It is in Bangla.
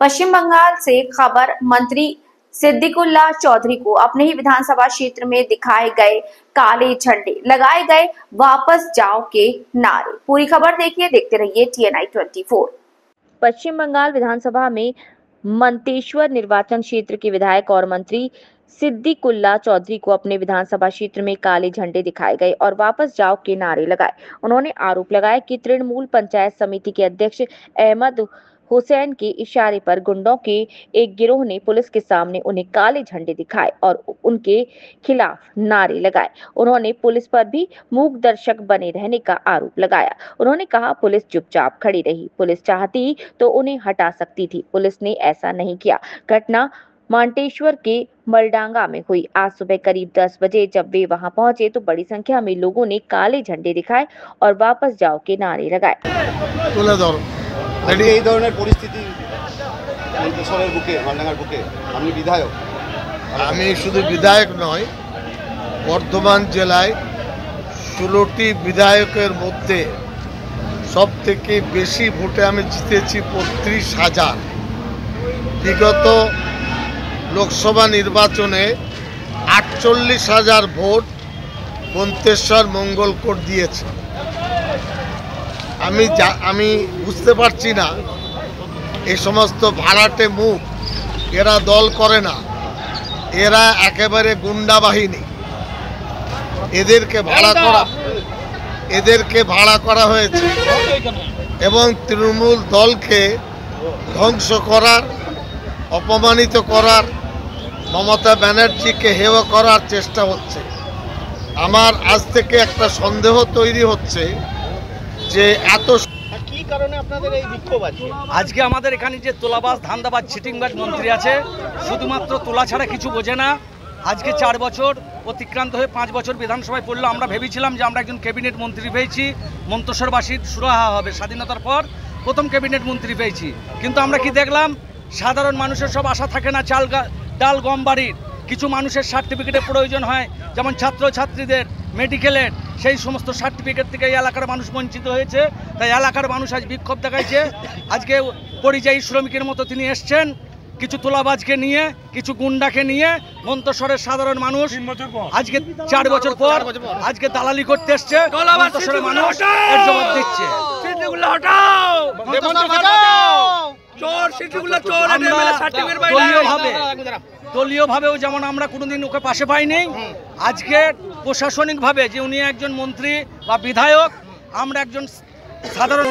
पश्चिम बंगाल से खबर। मंत्री सिद्दीकुल्ला चौधरी को अपने ही विधानसभा क्षेत्र में दिखाए गए काले झंडे, लगाए गए वापस जाओ के नारे। पूरी खबर देखिए, देखते रहिए TNI 24। पश्चिम बंगाल विधानसभा में मंतेश्वर निर्वाचन क्षेत्र के विधायक और मंत्री सिद्दीकुल्ला चौधरी को अपने विधानसभा क्षेत्र में काले झंडे दिखाए गए और वापस जाओ के नारे लगाए। उन्होंने आरोप लगाया कि तृणमूल पंचायत समिति के अध्यक्ष अहमद हुसैन के इशारे पर गुंडों के एक गिरोह ने पुलिस के सामने उन्हें काले झंडे दिखाए और उनके खिलाफ नारे लगाए। उन्होंने पुलिस पर भी मूक दर्शक बने रहने का आरोप लगाया। उन्होंने कहा, पुलिस चुपचाप खड़ी रही, पुलिस चाहती तो उन्हें हटा सकती थी, पुलिस ने ऐसा नहीं किया। घटना मंतेश्वर के मलडांगा में हुई। आज सुबह करीब 10 बजे जब वे वहां पहुंचे तो बड़ी संख्या में लोगों ने काले झंडे दिखाए और वापस जाओ के नारे लगाए। এই ধরনের পরিস্থিতি মন্তেশ্বরের বুকে, মালডাঙ্গার বুকে আপনি বিধায়ক। আমি শুধু বিধায়ক নয়, বর্ধমান জেলায় 16টি বিধায়কের মধ্যে সব থেকে বেশি ভোটে আমি জিতেছি ৩৫,০০০। বিগত লোকসভা নির্বাচনে ৪৮,০০০ ভোট মন্তেশ্বর মঙ্গলকোট দিয়েছে। আমি বুঝতে পারছি না, এই সমস্ত ভাড়াটে মুখ, এরা দল করে না, এরা একেবারে গুন্ডা বাহিনী। এদেরকে ভাড়া করা হয়েছে এবং তৃণমূল দলকে ধ্বংস করার, অপমানিত করার, মমতা ব্যানার্জিকে হেয় করার চেষ্টা হচ্ছে। আমার আজ থেকে একটা সন্দেহ তৈরি হচ্ছে যে এত কি কারণে আপনাদের এই বিক্ষোভ আছে? আজকে আমাদের এখানে যে তোলাবাজ, ধান্দাবাজ, চিটিংবাজ মন্ত্রী আছে, শুধুমাত্র তোলা ছাড়া কিছু বোঝে না। আজকে 4 বছর অতিক্রান্ত হয়ে 5 বছর বিধানসভায় পড়লো। আমরা ভেবেছিলাম যে আমরা একজন ক্যাবিনেট মন্ত্রী পেয়েছি, মন্তেশ্বরবাসীর সুরাহা হবে। স্বাধীনতার পর প্রথম ক্যাবিনেট মন্ত্রী পেয়েছি, কিন্তু আমরা কি দেখলাম? সাধারণ মানুষের সব আশা থাকে না ডাল গম বাড়ির। কিছু মানুষের সার্টিফিকেটের প্রয়োজন হয়, যেমন ছাত্রছাত্রীদের, মেডিকেলের, সেই সমস্ত সার্টিফিকেট থেকে এই এলাকার মানুষ বঞ্চিত হয়েছে। তাই এলাকার মানুষ আজ বিক্ষোভ দেখাইছে। আজকে পরিযায়ী শ্রমিকের মতো তিনি এসছেন, কিছু তোলাবাজকে নিয়ে, কিছু গুন্ডাকে নিয়ে। মন্তেশ্বরের সাধারণ মানুষ আজকে 4 বছর পর আজকে দালালি করতে এসছে। মন্তেশ্বরের মানুষ এর জবাব দিচ্ছে। দলীয়ভাবেও যেমন আমরা কোনোদিন ওকে পাশে পাইনি, আজকে প্রশাসনিকভাবে যে উনি একজন মন্ত্রী বা বিধায়ক, আমরা একজন সাধারণ